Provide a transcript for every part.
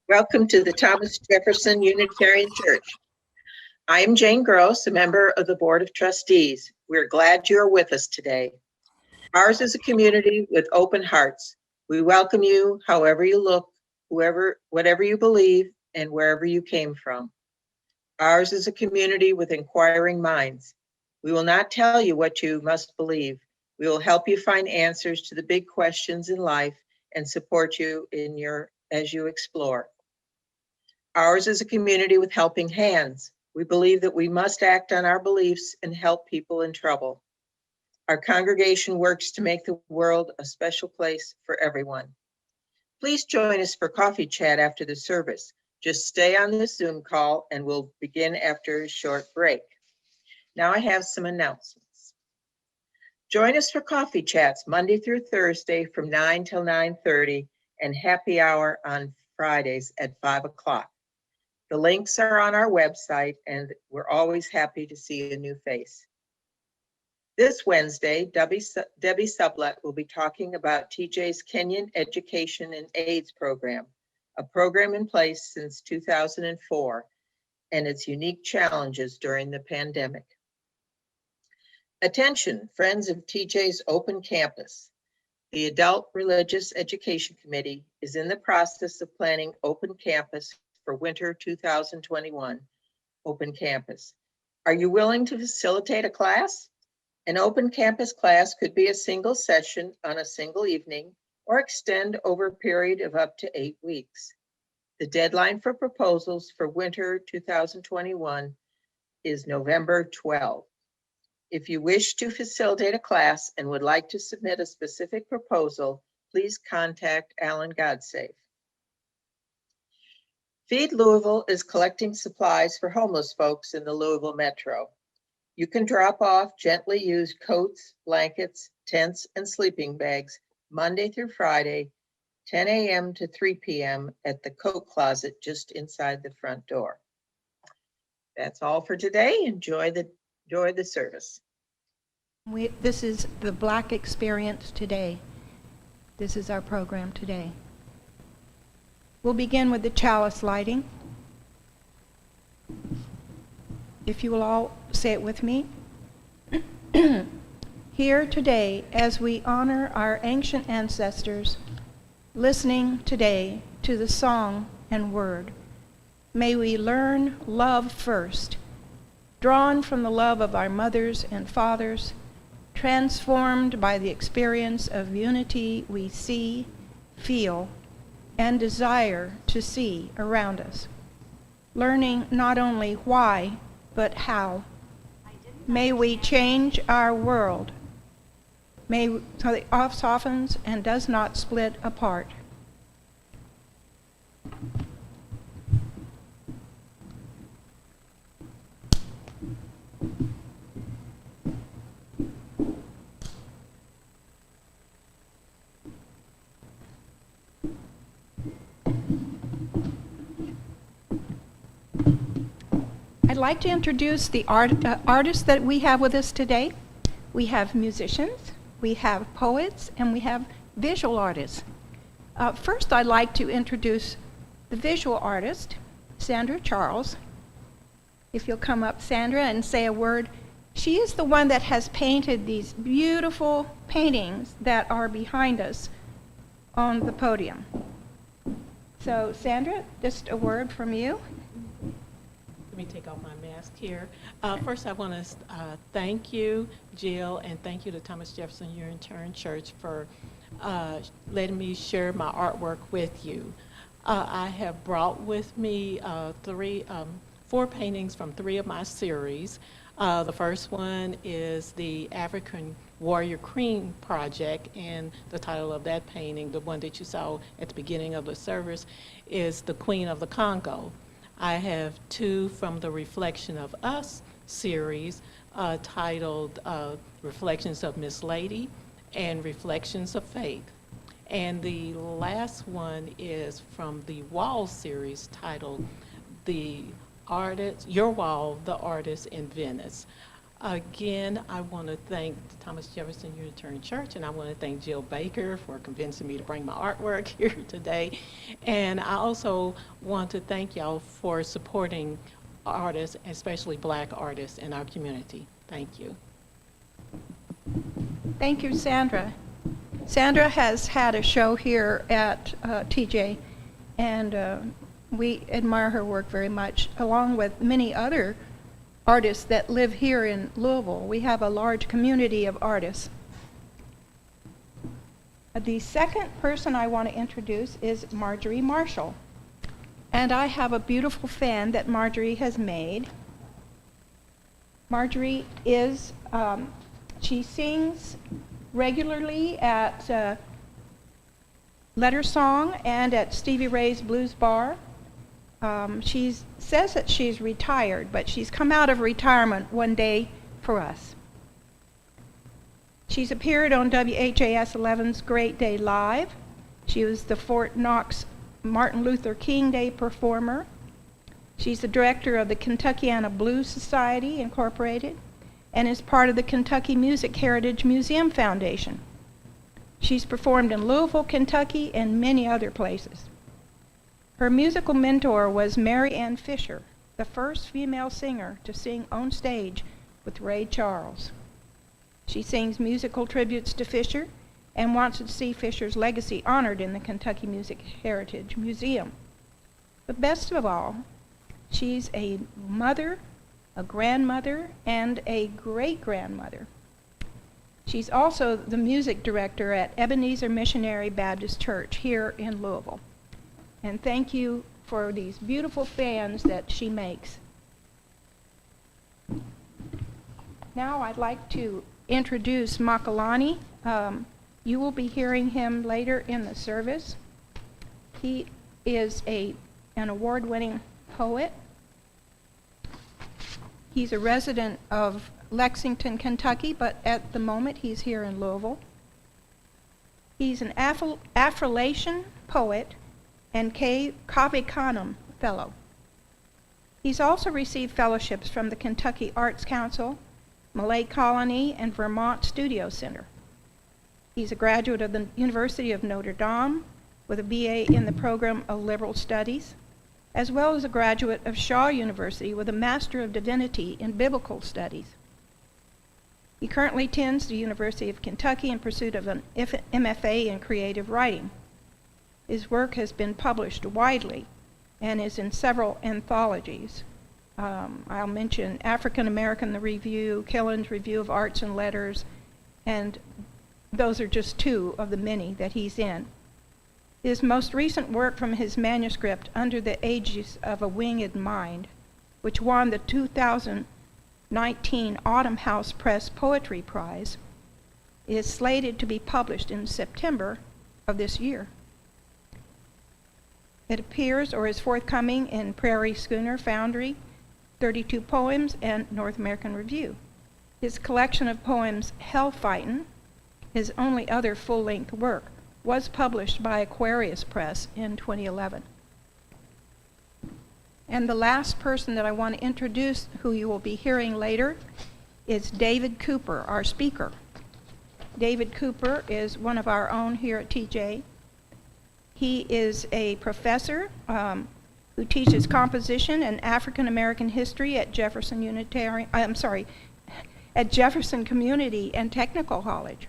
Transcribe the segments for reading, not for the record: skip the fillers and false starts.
Welcome to the Thomas Jefferson Unitarian Church. I am Jane Gross, a member of the Board of Trustees. We're glad you are with us today. Ours is a community with open hearts. We welcome you however you look, whatever you believe, and wherever you came from. Ours is a community with inquiring minds. We will not tell you what you must believe. We will help you find answers to the big questions in life and support you as you explore. Ours is a community with helping hands. We believe that we must act on our beliefs and help people in trouble. Our congregation works to make the world a special place for everyone. Please join us for coffee chat after the service. Just stay on this Zoom call and we'll begin after a short break. Now I have some announcements. Join us for coffee chats Monday through Thursday from 9 till 9:30 and happy hour on Fridays at 5 o'clock. The links are on our website, and we're always happy to see a new face. This Wednesday, Debbie Sublett will be talking about TJ's Kenyan Education and AIDS program, a program in place since 2004, and its unique challenges during the pandemic. Attention, friends of TJ's Open Campus. The Adult Religious Education Committee is in the process of planning Open Campus for winter 2021 Open Campus. Are you willing to facilitate a class? An Open Campus class could be a single session on a single evening or extend over a period of up to 8 weeks. The deadline for proposals for winter 2021 is November 12. If you wish to facilitate a class and would like to submit a specific proposal, please contact Alan Godsafe. Feed Louisville is collecting supplies for homeless folks in the Louisville Metro. You can drop off gently used coats, blankets, tents, and sleeping bags Monday through Friday, 10 a.m. to 3 p.m. at the coat closet just inside the front door. That's all for today. Enjoy the service. This is the Black Experience today. This is our program today. We'll begin with the chalice lighting. If you will all say it with me. Here today, as we honor our ancient ancestors, listening today to the song and word, may we learn love first, drawn from the love of our mothers and fathers, transformed by the experience of unity we see, feel, and desire to see around us, learning not only why, but how. May we change our world, so it softens and does not split apart. I'd like to introduce the artists that we have with us today. We have musicians, we have poets, and we have visual artists. First, I'd like to introduce the visual artist, Sandra Charles. If you'll come up, Sandra, and say a word. She is the one that has painted these beautiful paintings that are behind us on the podium. So, Sandra, just a word from you. Let me take off my mask here. First, I want to thank you, Jill, and thank you to Thomas Jefferson Unitarian Church for letting me share my artwork with you. I have brought with me 4 paintings from 3 of my series. The first one is the African Warrior Queen Project, and the title of that painting, the one that you saw at the beginning of the service, is The Queen of the Congo. I have 2 from the Reflection of Us series titled Reflections of Miss Lady and Reflections of Faith. And the last one is from the Wall series titled Your Wall, the Artist in Venice. Again, I want to thank the Thomas Jefferson Unitarian Church, and I want to thank Jill Baker for convincing me to bring my artwork here today. And I also want to thank y'all for supporting artists, especially Black artists in our community. Thank you. Thank you, Sandra. Sandra has had a show here at TJ, and we admire her work very much, along with many other artists that live here in Louisville. We have a large community of artists. The second person I want to introduce is Marjorie Marshall. And I have a beautiful fan that Marjorie has made. Marjorie is, she sings regularly at Letter Song and at Stevie Ray's Blues Bar. She says that she's retired, but she's come out of retirement one day for us. She's appeared on WHAS 11's Great Day Live. She was the Fort Knox Martin Luther King Day performer. She's the director of the Kentuckiana Blues Society, Incorporated, and is part of the Kentucky Music Heritage Museum Foundation. She's performed in Louisville, Kentucky, and many other places. Her musical mentor was Mary Ann Fisher, the first female singer to sing on stage with Ray Charles. She sings musical tributes to Fisher and wants to see Fisher's legacy honored in the Kentucky Music Heritage Museum. But best of all, she's a mother, a grandmother, and a great-grandmother. She's also the music director at Ebenezer Missionary Baptist Church here in Louisville. And thank you for these beautiful fans that she makes. Now I'd like to introduce Makalani. You will be hearing him later in the service. He is an award-winning poet. He's a resident of Lexington, Kentucky, but at the moment he's here in Louisville. He's an Affrilachian Poet and Cave Canem Fellow. He's also received fellowships from the Kentucky Arts Council, Malay Colony, and Vermont Studio Center. He's a graduate of the University of Notre Dame with a BA in the program of Liberal Studies, as well as a graduate of Shaw University with a Master of Divinity in Biblical Studies. He currently attends the University of Kentucky in pursuit of an MFA in creative writing. His work has been published widely and is in several anthologies. I'll mention African American the Review, Killen's Review of Arts and Letters, and those are just two of the many that he's in. His most recent work from his manuscript, Under the Aegis of a Winged Mind, which won the 2019 Autumn House Press Poetry Prize, is slated to be published in September of this year. It appears or is forthcoming in Prairie Schooner, Foundry, 32 Poems, and North American Review. His collection of poems, Hell Fightin', his only other full-length work, was published by Aquarius Press in 2011. And the last person that I want to introduce, who you will be hearing later, is David Cooper, our speaker. David Cooper is one of our own here at TJ. He is a professor who teaches composition and African American history at Jefferson Community and Technical College.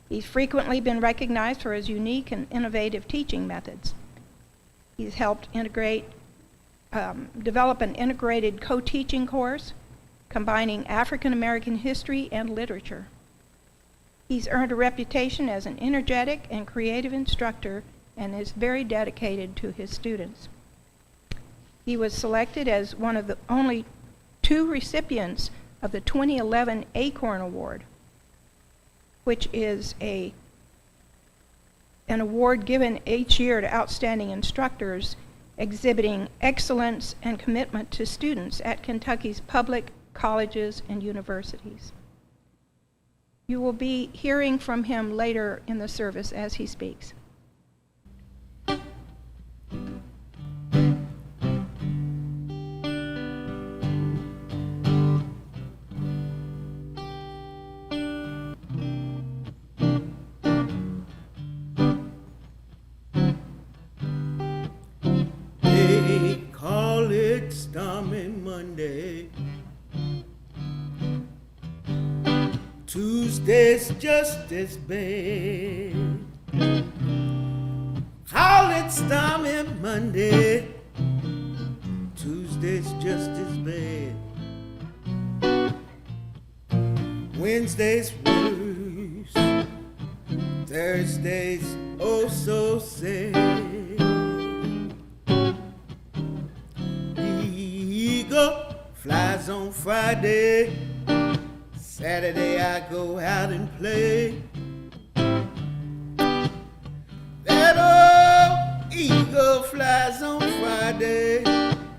He's frequently been recognized for his unique and innovative teaching methods. He's helped develop an integrated co-teaching course combining African American history and literature. He's earned a reputation as an energetic and creative instructor and is very dedicated to his students. He was selected as one of the only 2 recipients of the 2011 Acorn Award, which is an award given each year to outstanding instructors exhibiting excellence and commitment to students at Kentucky's public colleges and universities. You will be hearing from him later in the service as he speaks. Tuesday's just as bad. Call it stormy Monday. Tuesday's just as bad. Wednesday's worse. Thursday's oh so sad. The eagle flies on Friday. Saturday I go out and play. That old eagle flies on Friday.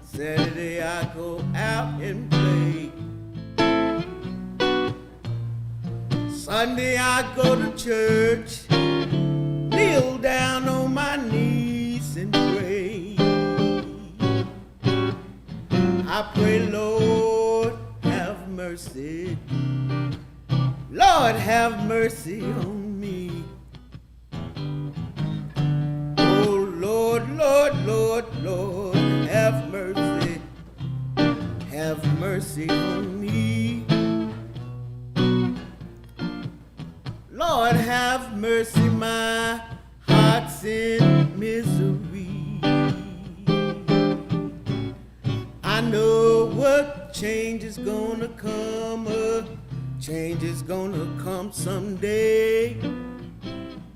Saturday I go out and play. Sunday I go to church, kneel down on my knees and pray. I pray, Lord, have mercy. Lord, have mercy on me. Oh, Lord, Lord, Lord, Lord, have mercy. Have mercy on me. Lord, have mercy, my heart's in misery. I know what change is gonna come, change is gonna come someday.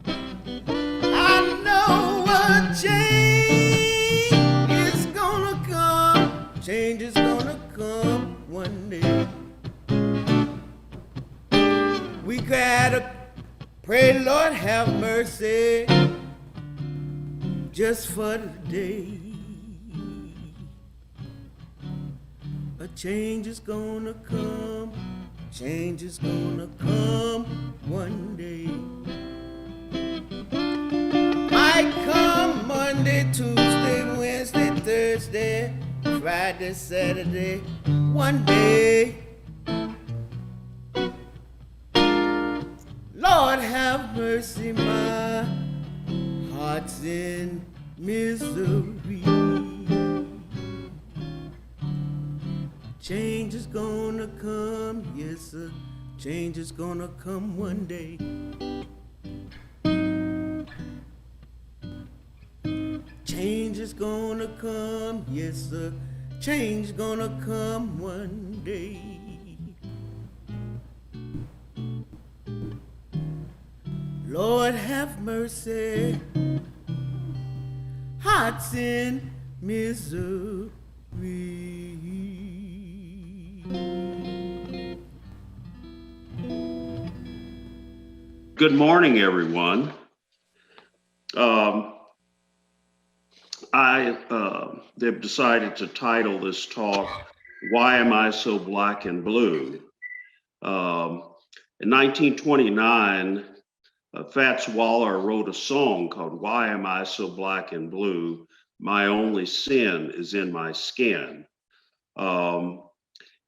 I know what change is gonna come, change is gonna come one day. We gotta pray, Lord, have mercy just for today. A change is gonna come, change is gonna come one day. Might come Monday, Tuesday, Wednesday, Thursday, Friday, Saturday, one day. Lord, have mercy, my heart's in misery. Change is gonna come, yes sir, change is gonna come one day. Change is gonna come, yes sir, change gonna come one day. Lord, have mercy, hearts in misery. Good morning, everyone. I have decided to title this talk, Why Am I So Black and Blue? In 1929, Fats Waller wrote a song called Why Am I So Black and Blue? My Only Sin Is in My Skin. And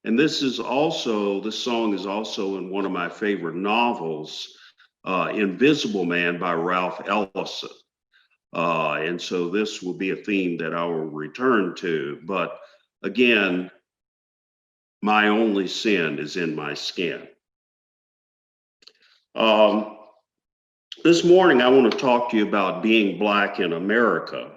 this song is also in one of my favorite novels, Invisible Man by Ralph Ellison. And so this will be a theme that I will return to. But again, my only sin is in my skin. This morning, I want to talk to you about being Black in America.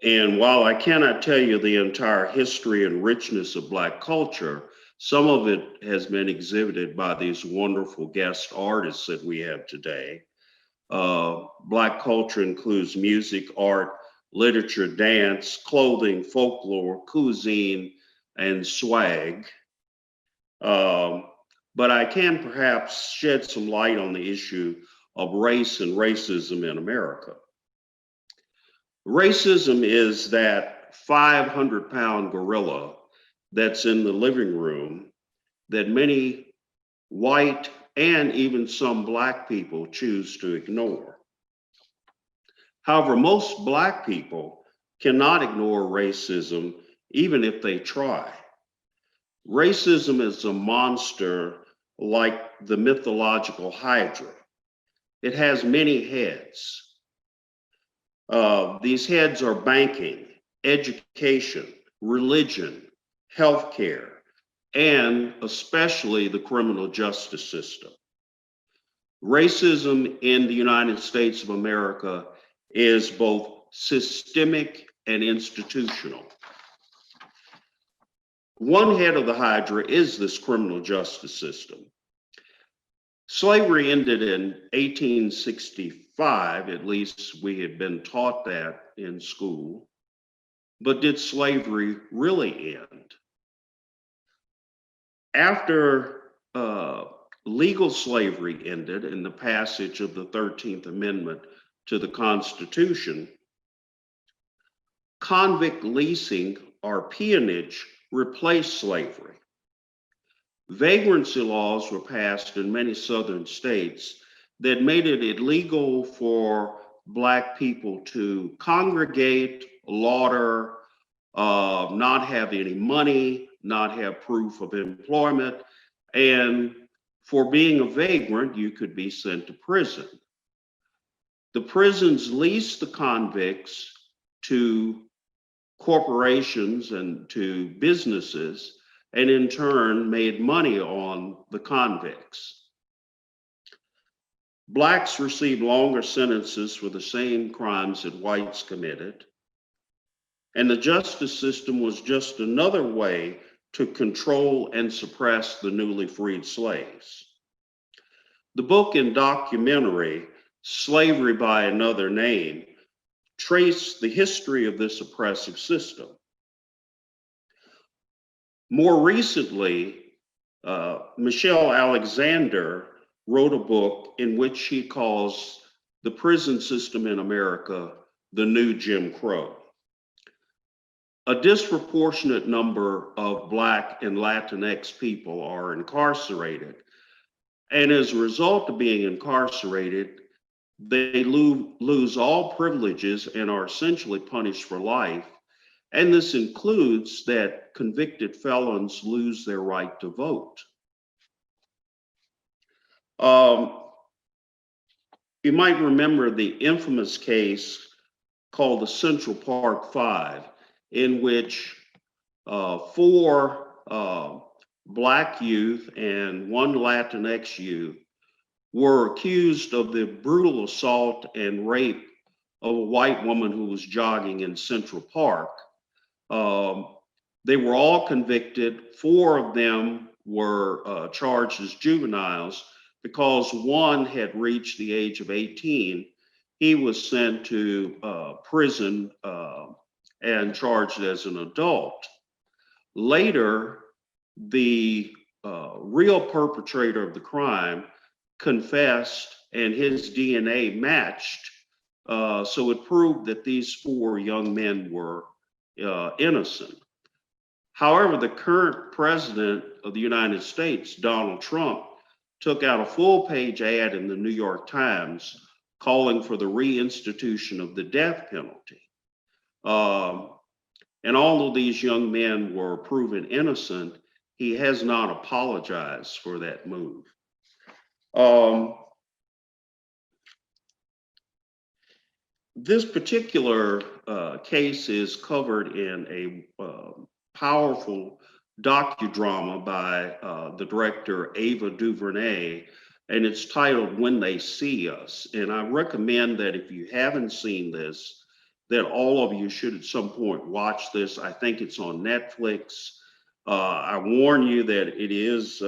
And while I cannot tell you the entire history and richness of Black culture, some of it has been exhibited by these wonderful guest artists that we have today. Black culture includes music, art, literature, dance, clothing, folklore, cuisine, and swag. But I can perhaps shed some light on the issue of race and racism in America. Racism is that 500-pound gorilla that's in the living room that many white and even some Black people choose to ignore. However, most Black people cannot ignore racism even if they try. Racism is a monster like the mythological Hydra. It has many heads. These heads are banking, education, religion, healthcare, and especially the criminal justice system. Racism in the United States of America is both systemic and institutional. One head of the hydra is this criminal justice system. Slavery ended in 1865, at least we had been taught that in school. But did slavery really end? After legal slavery ended in the passage of the 13th Amendment to the Constitution, convict leasing or peonage replaced slavery. Vagrancy laws were passed in many southern states that made it illegal for Black people to congregate, lauder, not have any money, not have proof of employment, and for being a vagrant, you could be sent to prison. The prisons leased the convicts to corporations and to businesses, and in turn made money on the convicts. Blacks received longer sentences for the same crimes that whites committed. And the justice system was just another way to control and suppress the newly freed slaves. The book and documentary, Slavery by Another Name, trace the history of this oppressive system. More recently, Michelle Alexander wrote a book in which she calls the prison system in America the new Jim Crow. A disproportionate number of Black and Latinx people are incarcerated. And as a result of being incarcerated, they lose all privileges and are essentially punished for life. And this includes that convicted felons lose their right to vote. You might remember the infamous case called the Central Park Five, in which 4 Black youth and 1 Latinx youth were accused of the brutal assault and rape of a white woman who was jogging in Central Park. They were all convicted. 4 of them were charged as juveniles because one had reached the age of 18. He was sent to prison and charged as an adult. Later, the real perpetrator of the crime confessed and his DNA matched. So it proved that these 4 young men were innocent. However, the current president of the United States, Donald Trump, took out a full-page ad in the New York Times calling for the reinstitution of the death penalty. And although these young men were proven innocent, he has not apologized for that move. This particular case is covered in a powerful docudrama by the director Ava DuVernay, and it's titled When They See Us. And I recommend that if you haven't seen this, that all of you should at some point watch this. I think it's on Netflix. I warn you that it is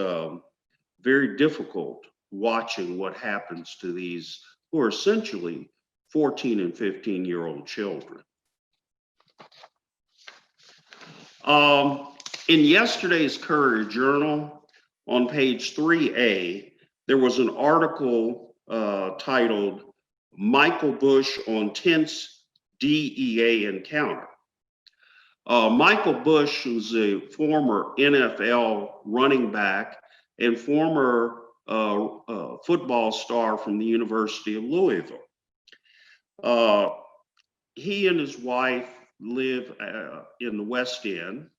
very difficult watching what happens to these who are essentially 14 and 15-year-old children. In yesterday's Courier Journal, on page 3A, there was an article titled Michael Bush on Tense DEA Encounter. Michael Bush was a former NFL running back and former football star from the University of Louisville. He and his wife live in the West End.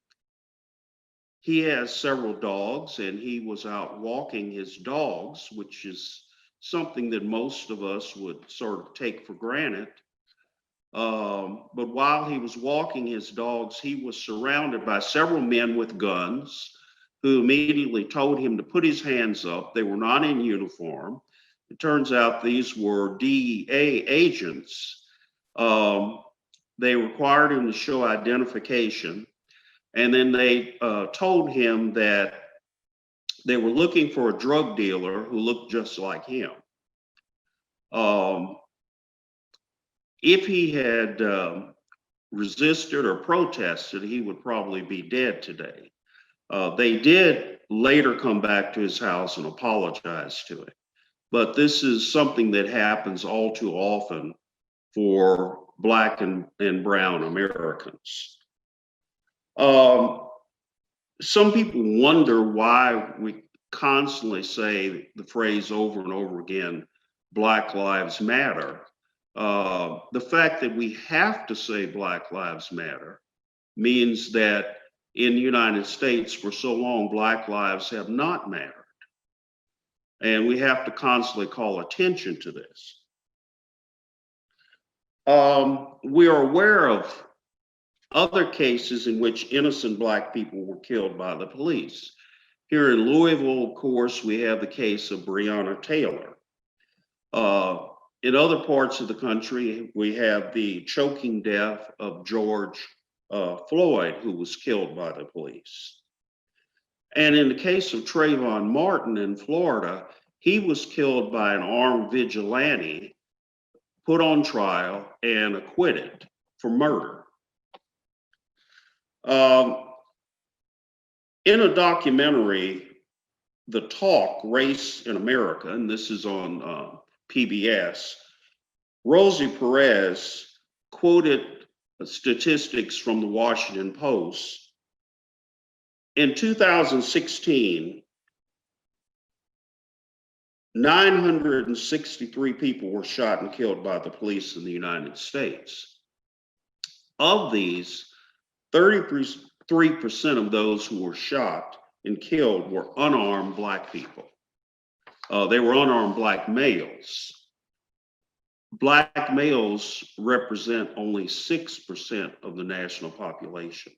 He has several dogs, and he was out walking his dogs, which is something that most of us would sort of take for granted. But while he was walking his dogs, he was surrounded by several men with guns who immediately told him to put his hands up. They were not in uniform. It turns out these were DEA agents. They required him to show identification, and then they told him that they were looking for a drug dealer who looked just like him. If he had resisted or protested, he would probably be dead today. They did later come back to his house and apologize to him. But this is something that happens all too often for Black and brown Americans. Some people wonder why we constantly say the phrase over and over again, Black Lives Matter. The fact that we have to say Black Lives Matter means that in the United States for so long, Black lives have not mattered. And we have to constantly call attention to this. We are aware of other cases in which innocent Black people were killed by the police. Here in Louisville, of course, we have the case of Breonna Taylor. In other parts of the country, we have the choking death of George Floyd, who was killed by the police. And in the case of Trayvon Martin in Florida, he was killed by an armed vigilante, put on trial, and acquitted for murder. In a documentary, The Talk, Race in America, and this is on PBS, Rosie Perez quoted statistics from the Washington Post. In 2016, 963 people were shot and killed by the police in the United States. Of these, 33% of those who were shot and killed were unarmed Black people. They were unarmed Black males. Black males represent only 6% of the national population.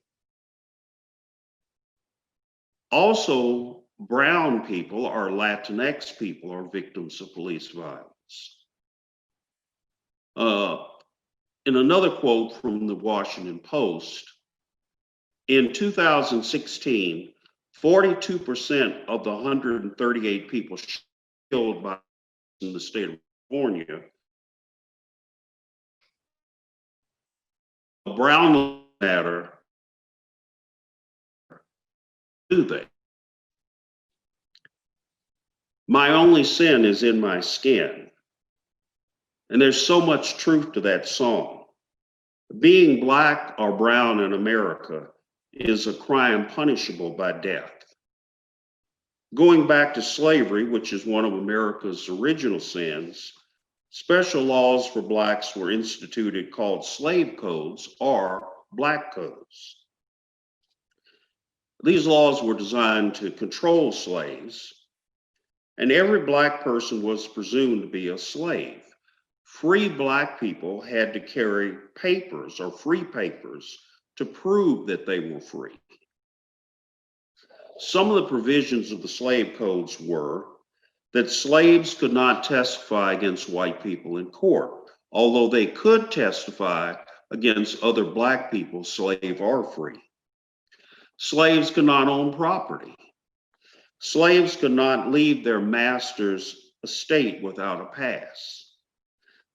Also, brown people or Latinx people are victims of police violence. In another quote from the Washington Post, in 2016, 42% of the 138 people killed by in the state of California, brown matter, do they? My only sin is in my skin. And there's so much truth to that song. Being Black or brown in America is a crime punishable by death. Going back to slavery, which is one of America's original sins, special laws for Blacks were instituted called slave codes or Black codes. These laws were designed to control slaves, and every Black person was presumed to be a slave. Free Black people had to carry papers or free papers to prove that they were free. Some of the provisions of the slave codes were that slaves could not testify against white people in court, although they could testify against other Black people, slave or free. Slaves could not own property. Slaves could not leave their master's estate without a pass.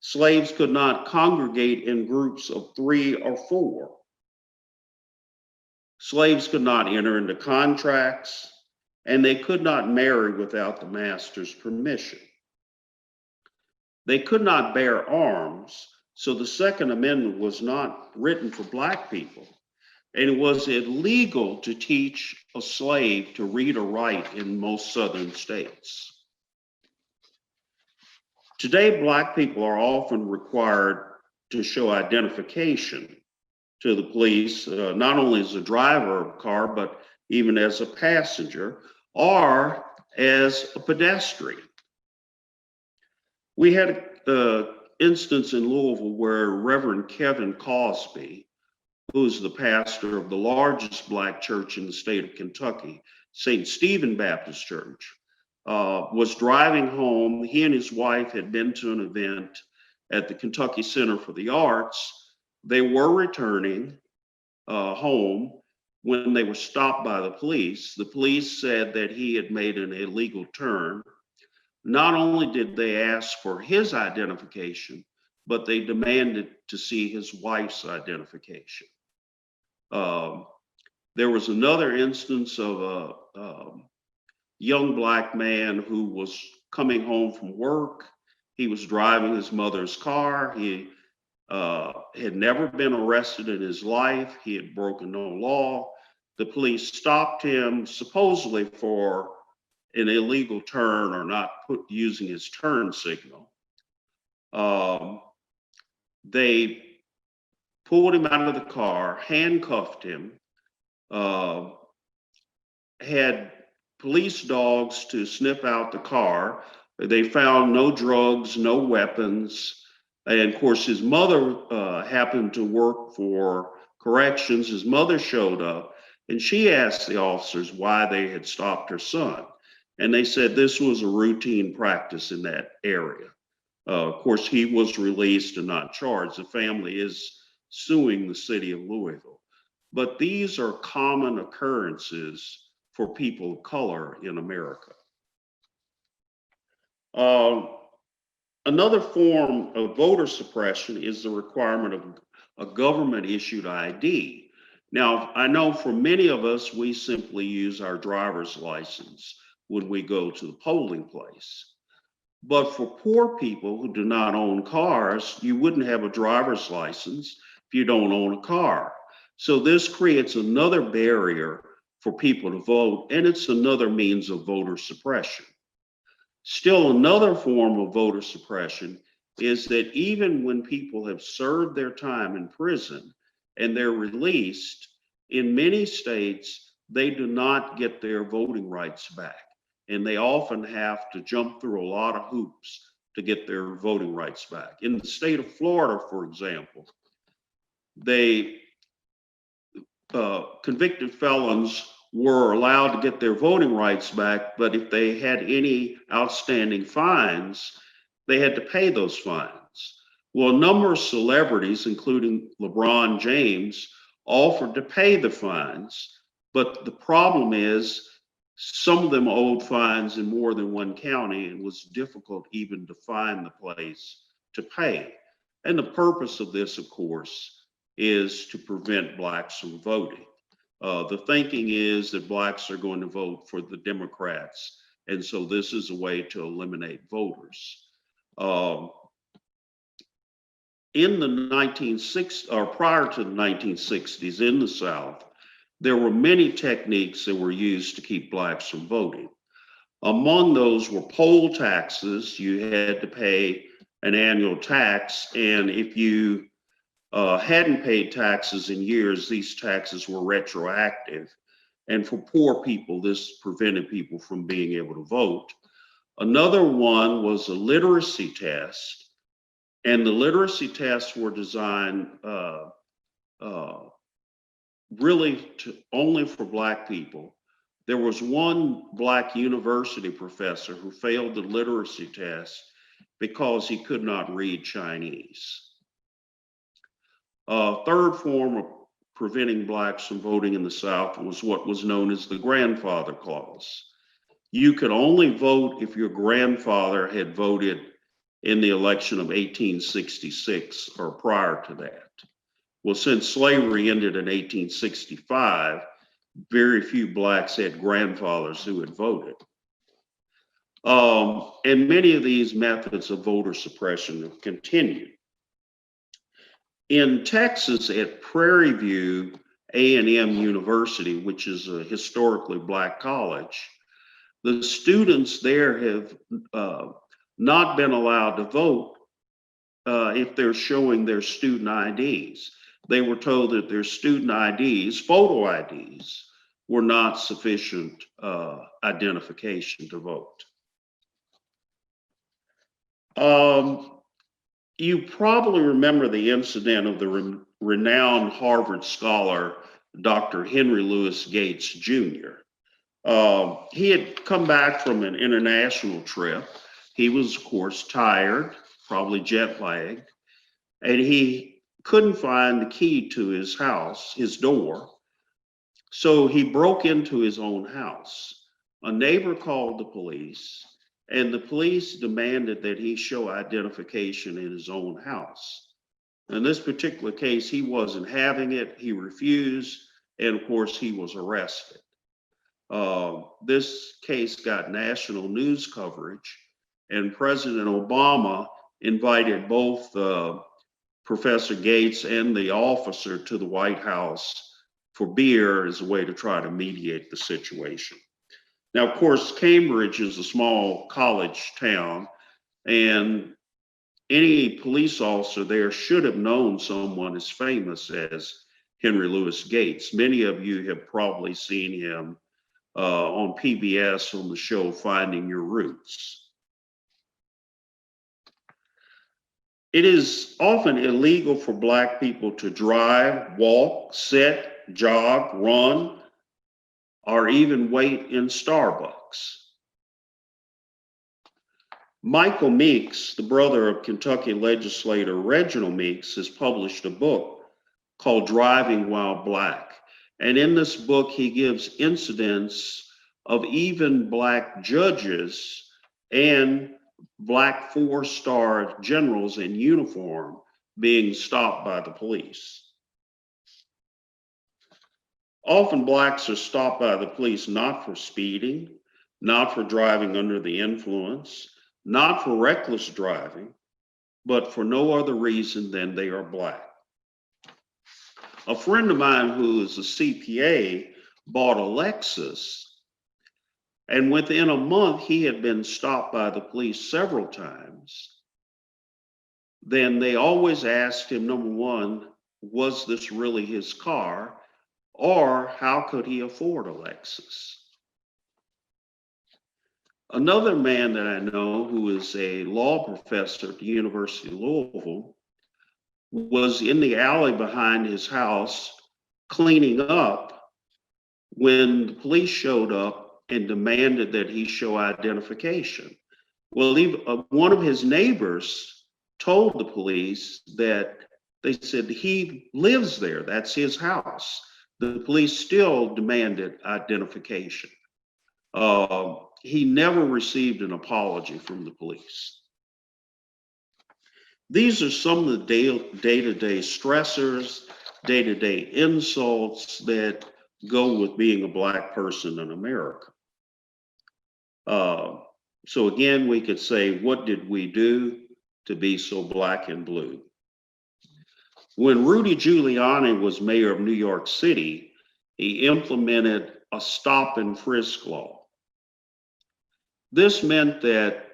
Slaves could not congregate in groups of 3 or 4. Slaves could not enter into contracts, and they could not marry without the master's permission. They could not bear arms, so the Second Amendment was not written for Black people, and it was illegal to teach a slave to read or write in most Southern states. Today, Black people are often required to show identification to the police, not only as a driver of a car, but even as a passenger or as a pedestrian. We had an instance in Louisville where Reverend Kevin Cosby, who's the pastor of the largest Black church in the state of Kentucky, St. Stephen Baptist Church, was driving home. He and his wife had been to an event at the Kentucky Center for the Arts. They were returning home when they were stopped by the police. The police said that he had made an illegal turn. Not only did they ask for his identification, but they demanded to see his wife's identification. There was another instance of a young Black man who was coming home from work. He was driving his mother's car. He had never been arrested in his life. He had broken no law. The police stopped him supposedly for an illegal turn or not using his turn signal. They pulled him out of the car, handcuffed him, had police dogs to sniff out the car. They found no drugs, no weapons. And of course, his mother happened to work for corrections. His mother showed up and she asked the officers why they had stopped her son. And they said this was a routine practice in that area. Of course, he was released and not charged. The family is suing the city of Louisville. But these are common occurrences for people of color in America. Another form of voter suppression is the requirement of a government-issued ID. Now, I know for many of us, we simply use our driver's license when we go to the polling place. But for poor people who do not own cars, you wouldn't have a driver's license if you don't own a car. So this creates another barrier for people to vote, and it's another means of voter suppression. Still, another form of voter suppression is that even when people have served their time in prison and they're released, in many states, they do not get their voting rights back. And they often have to jump through a lot of hoops to get their voting rights back. In the state of Florida, for example, convicted felons were allowed to get their voting rights back, but if they had any outstanding fines, they had to pay those fines. Well, a number of celebrities, including LeBron James, offered to pay the fines, but the problem is some of them owed fines in more than one county and it was difficult even to find the place to pay. And the purpose of this, of course, is to prevent Blacks from voting. The thinking is that Blacks are going to vote for the Democrats, and so this is a way to eliminate voters. In the 1960s, or prior to the 1960s in the South, there were many techniques that were used to keep Blacks from voting. Among those were poll taxes. You had to pay an annual tax, and if you hadn't paid taxes in years, these taxes were retroactive. And for poor people, this prevented people from being able to vote. Another one was a literacy test. And the literacy tests were designed really only for Black people. There was one Black university professor who failed the literacy test because he could not read Chinese. Third form of preventing Blacks from voting in the South was what was known as the grandfather clause. You could only vote if your grandfather had voted in the election of 1866 or prior to that. Well, since slavery ended in 1865, very few Blacks had grandfathers who had voted. And many of these methods of voter suppression have continued. In Texas at Prairie View A&M University, which is a historically Black college, the students there have not been allowed to vote if they're showing their student IDs. They were told that their student IDs, photo IDs, were not sufficient identification to vote. You probably remember the incident of the renowned Harvard scholar, Dr. Henry Louis Gates Jr. He had come back from an international trip. He was, of course, tired, probably jet lagged, and he couldn't find the key to his house, his door. So he broke into his own house. A neighbor called the police, and the police demanded that he show identification in his own house. In this particular case, he wasn't having it. He refused, and of course, he was arrested. This case got national news coverage, and President Obama invited both Professor Gates and the officer to the White House for beer as a way to try to mediate the situation. Now, of course, Cambridge is a small college town, and any police officer there should have known someone as famous as Henry Louis Gates. Many of you have probably seen him on PBS on the show Finding Your Roots. It is often illegal for Black people to drive, walk, sit, jog, run, or even wait in Starbucks. Michael Meeks, the brother of Kentucky legislator Reginald Meeks, has published a book called Driving While Black. And in this book, he gives incidents of even Black judges and Black four-star generals in uniform being stopped by the police. Often Blacks are stopped by the police not for speeding, not for driving under the influence, not for reckless driving, but for no other reason than they are Black. A friend of mine who is a CPA bought a Lexus, and within a month he had been stopped by the police several times. Then they always asked him, number one, was this really his car? Or how could he afford a Lexus? Another man that I know who is a law professor at the University of Louisville was in the alley behind his house cleaning up when the police showed up and demanded that he show identification. Well, one of his neighbors told the police that they said he lives there, that's his house. The police still demanded identification. He never received an apology from the police. These are some of the day-to-day stressors, day-to-day insults that go with being a Black person in America. So again, we could say, what did we do to be so Black and blue? When Rudy Giuliani was mayor of New York City, he implemented a stop and frisk law. This meant that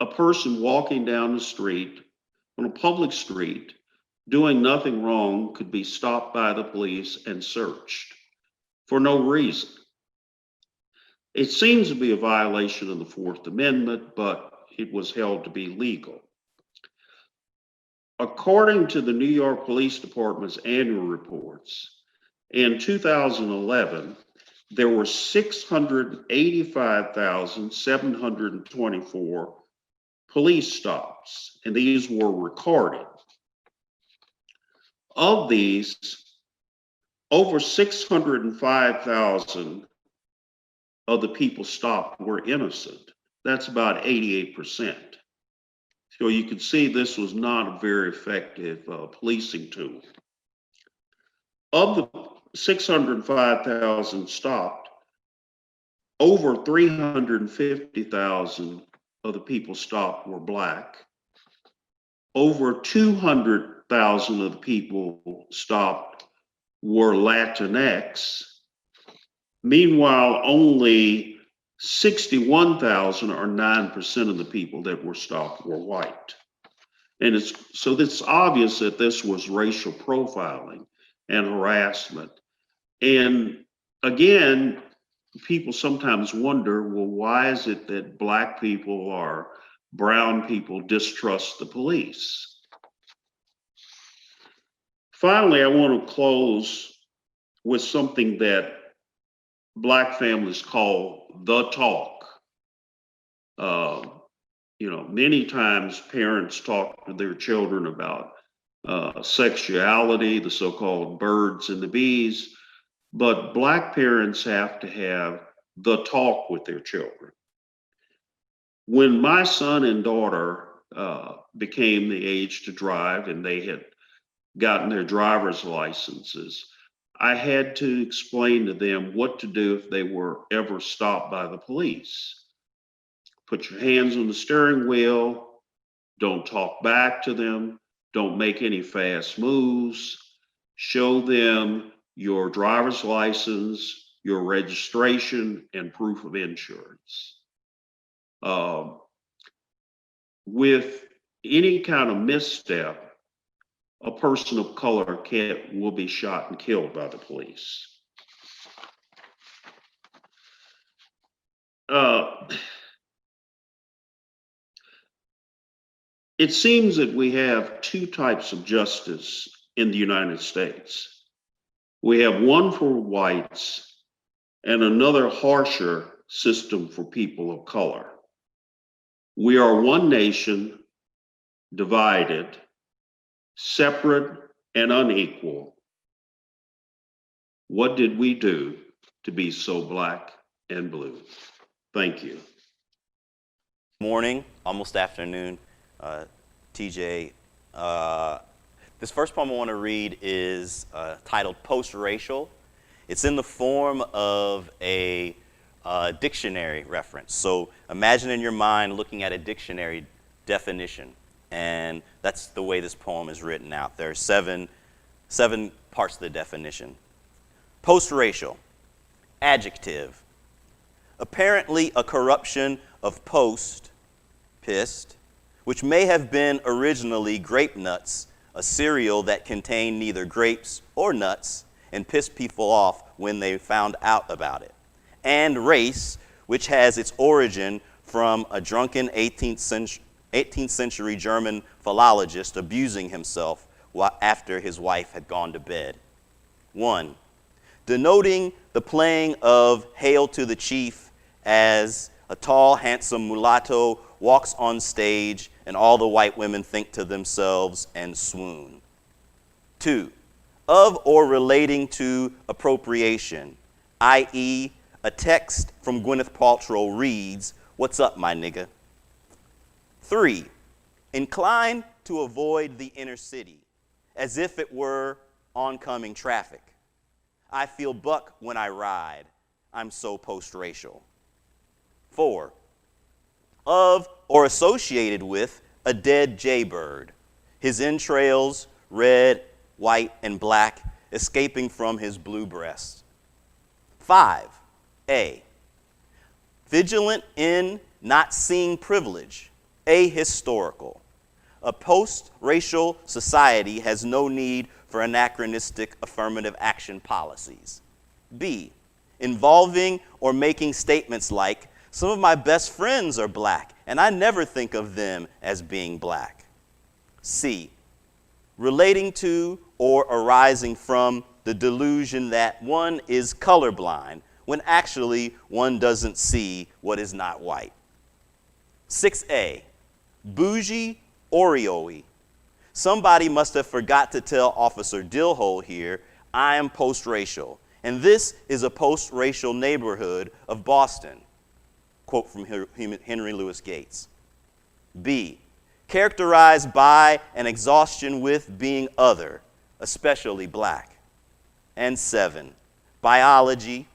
a person walking down the street, on a public street, doing nothing wrong could be stopped by the police and searched for no reason. It seems to be a violation of the Fourth Amendment, but it was held to be legal. According to the New York Police Department's annual reports, in 2011, there were 685,724 police stops, and these were recorded. Of these, over 605,000 of the people stopped were innocent. That's about 88%. So you can see this was not a very effective policing tool. Of the 605,000 stopped, over 350,000 of the people stopped were Black. Over 200,000 of the people stopped were Latinx. Meanwhile, only 61,000 or 9% of the people that were stopped were white. And it's obvious that this was racial profiling and harassment. And again, people sometimes wonder, well, why is it that Black people or brown people distrust the police? Finally, I want to close with something that Black families call the talk. Many times parents talk to their children about sexuality, the so-called birds and the bees, but Black parents have to have the talk with their children. When my son and daughter became the age to drive and they had gotten their driver's licenses, I had to explain to them what to do if they were ever stopped by the police. Put your hands on the steering wheel, don't talk back to them, don't make any fast moves, show them your driver's license, your registration, and proof of insurance. With any kind of misstep, a person of color will be shot and killed by the police. It seems that we have two types of justice in the United States. We have one for whites and another harsher system for people of color. We are one nation, divided, separate, and unequal. What did we do to be so black and blue? Thank you. Morning, almost afternoon, TJ. This first poem I want to read is titled Post-Racial. It's in the form of a dictionary reference. So imagine in your mind looking at a dictionary definition, and that's the way this poem is written out. There are seven parts of the definition. Post-racial, adjective, apparently a corruption of post, pissed, which may have been originally grape nuts, a cereal that contained neither grapes or nuts and pissed people off when they found out about it. And race, which has its origin from a drunken 18th century German philologist abusing himself after his wife had gone to bed. 1. Denoting the playing of Hail to the Chief as a tall, handsome mulatto walks on stage and all the white women think to themselves and swoon. 2. Of or relating to appropriation, i.e., a text from Gwyneth Paltrow reads, "What's up, my nigga?" 3. Inclined to avoid the inner city, as if it were oncoming traffic. I feel buck when I ride. I'm so post-racial. 4. Of or associated with a dead jaybird, his entrails red, white, and black escaping from his blue breast. 5. A. Vigilant in not seeing privilege, ahistorical. A post-racial society has no need for anachronistic affirmative action policies. B. Involving or making statements like, some of my best friends are black, and I never think of them as being black. C. Relating to or arising from the delusion that one is colorblind, when actually one doesn't see what is not white. 6A, bougie Oreo-y. Somebody must have forgot to tell Officer Dillhole here, I am post-racial, and this is a post-racial neighborhood of Boston. Quote from Henry Louis Gates. B, characterized by an exhaustion with being other, especially black. And 7, biology,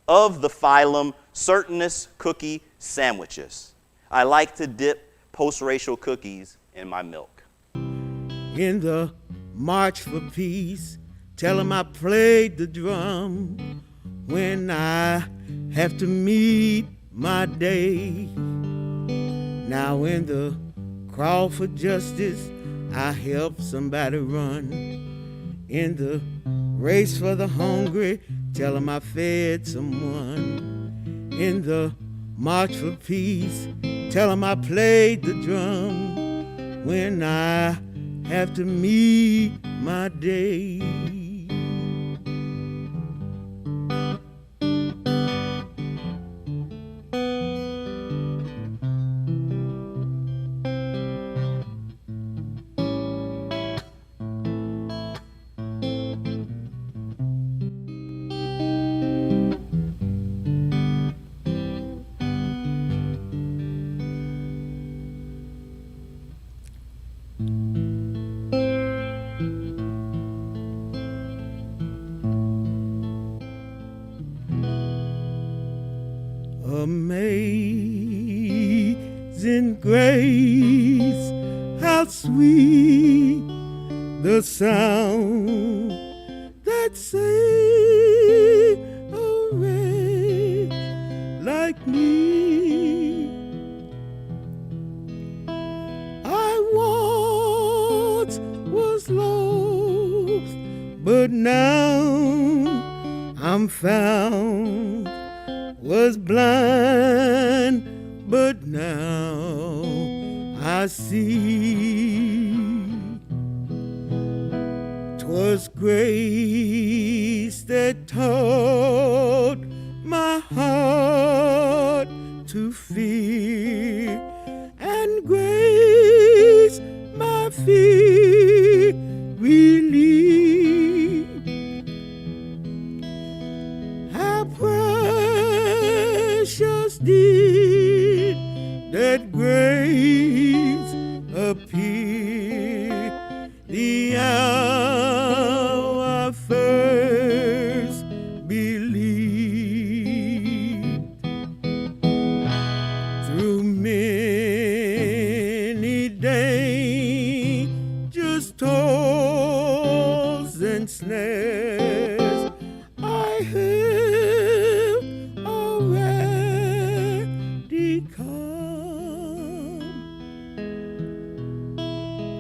of the phylum Certinus cookie sandwiches. I like to dip post-racial cookies in my milk. In the March for Peace, tell 'em I played the drum when I have to meet my day. Now in the crawl for justice, I help somebody run. In the race for the hungry, tell 'em I fed someone. In the March for Peace, tell 'em I played the drum when I have to meet my day. grace, how sweet the sound that saved a wretch like me. I once was lost, but now I'm found. Was blind, but now I see. 'Twas grace that taught my heart to fear, and grace my fear relieved. How precious did that grace appear the hour I first believed. Through many dangers, toils, and snares, I have already come.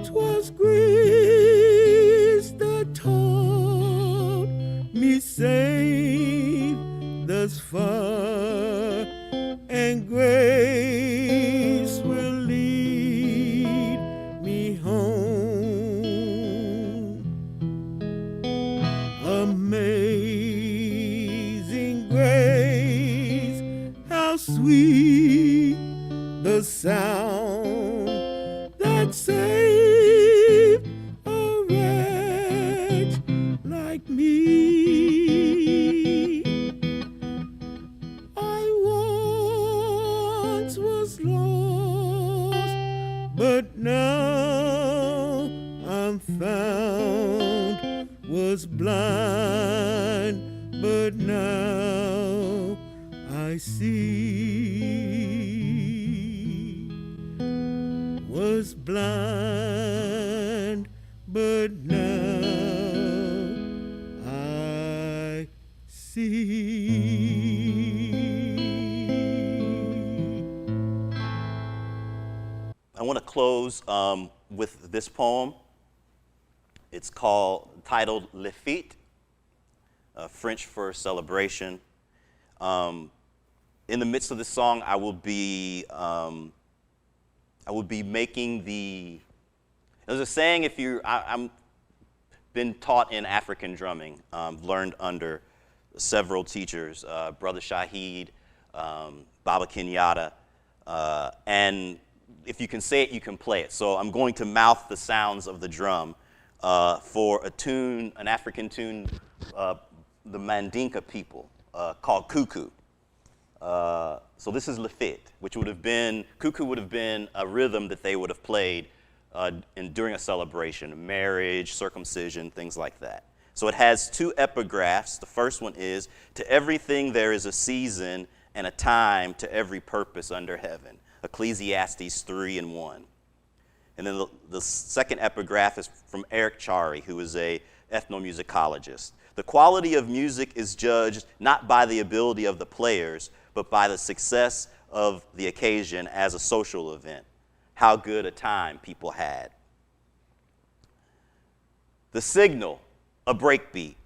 'Twas grace that taught me safe thus far, and grace will lead me home. Amazing grace, how sweet the sound that saved a wretch like me. I once was lost, but now I'm found. Was blind, but now I see. Was blind, but now I see. I want to close with this poem. It's titled Le Fête, French for celebration. In the midst of this song, I will be making there's a saying, I'm been taught in African drumming, learned under several teachers, Brother Shahid, Baba Kenyatta, and if you can say it, you can play it. So I'm going to mouth the sounds of the drum for a tune, an African tune, the Mandinka people, called cuckoo. So this is Lafit, which would have been, cuckoo would have been a rhythm that they would have played during a celebration, a marriage, circumcision, things like that. So it has two epigraphs. The first one is, to everything there is a season and a time to every purpose under heaven. Ecclesiastes 3:1. And then the second epigraph is from Eric Chari, who is a ethnomusicologist. The quality of music is judged not by the ability of the players, but by the success of the occasion as a social event. How good a time people had. The signal, a breakbeat,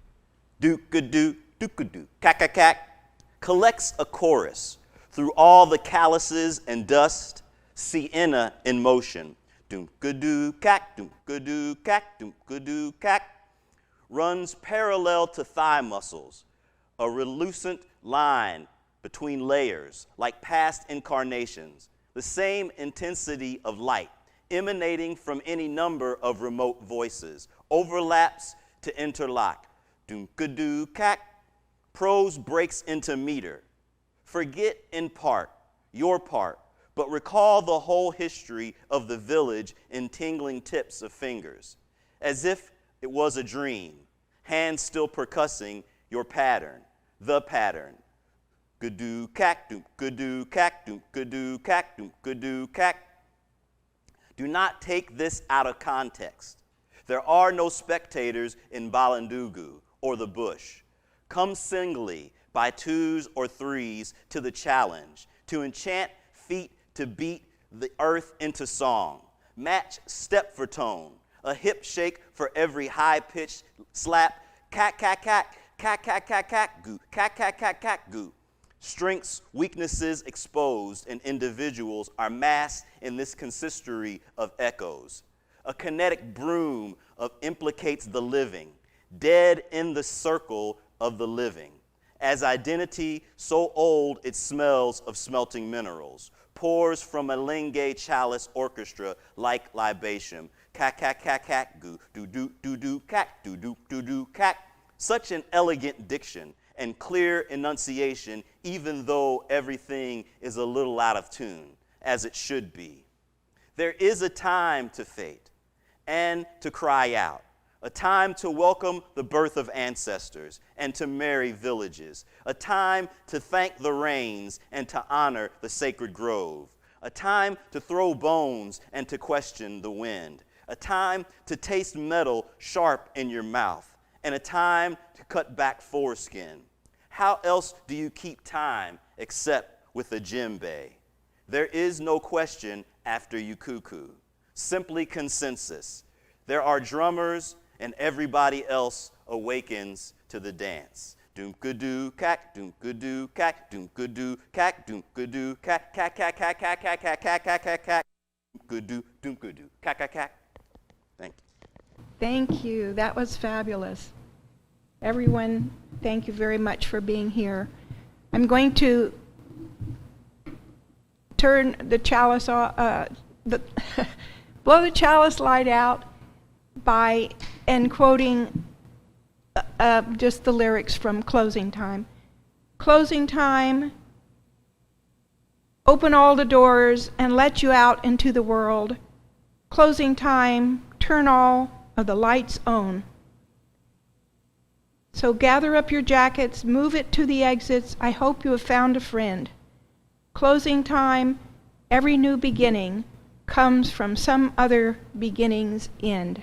dook-a-doo, dook-a-doo, cack-a-cack, collects a chorus through all the calluses and dust, sienna in motion. Doom-ka-doo, cack, doom-ka-doo, cack, doom-ka-doo, cack, runs parallel to thigh muscles, a relucent line between layers, like past incarnations, the same intensity of light emanating from any number of remote voices, overlaps to interlock. Doom-ka-doo, cack, prose breaks into meter. Forget in part, your part, but recall the whole history of the village in tingling tips of fingers, as if it was a dream, hands still percussing your pattern, the pattern. Gadoo cack, doom, gadoo cack, doom, gadoo cack, doom, gadoo cack. Do not take this out of context. There are no spectators in Balandugu or the bush. Come singly by twos or threes to the challenge, to enchant feet to beat the earth into song. Match step for tone, a hip shake for every high-pitched slap. Cack, cack, cack, cack, cack, cack, cack, goo, cack, cack, cack, cack, goo. Strengths, weaknesses exposed in individuals are masked in this consistory of echoes. A kinetic broom implicates the living, dead in the circle of the living. As identity, so old it smells of smelting minerals, pours from a Lenge Chalice orchestra like libation. Cack, cack, cack, cack, goo, doo, doo, doo, doo, cack, doo, doo, doo, doo, cack. Such an elegant diction and clear enunciation, even though everything is a little out of tune, as it should be. There is a time to fate and to cry out, a time to welcome the birth of ancestors and to marry villages, a time to thank the rains and to honor the sacred grove, a time to throw bones and to question the wind, a time to taste metal sharp in your mouth, and a time to cut back foreskin. How else do you keep time except with a djembe? There is no question after you cuckoo, simply consensus. There are drummers and everybody else awakens to the dance. Doom-ka-doo, cack, doom-ka-doo, cack, doom-ka-doo, cack, doom-ka-doo, cack, cack, cack, cack, cack, cack, cack, cack, cack, cack, cack, doom-ka-doo, doom-ka-doo, cack, cack, cack. Thank you. Thank you. That was fabulous. Everyone, thank you very much for being here. I'm going to turn the chalice off, blow the chalice light out and quoting just the lyrics from Closing Time. Closing time, open all the doors and let you out into the world. Closing time, turn all of the lights on. So gather up your jackets, move it to the exits. I hope you have found a friend. Closing time, every new beginning comes from some other beginning's end.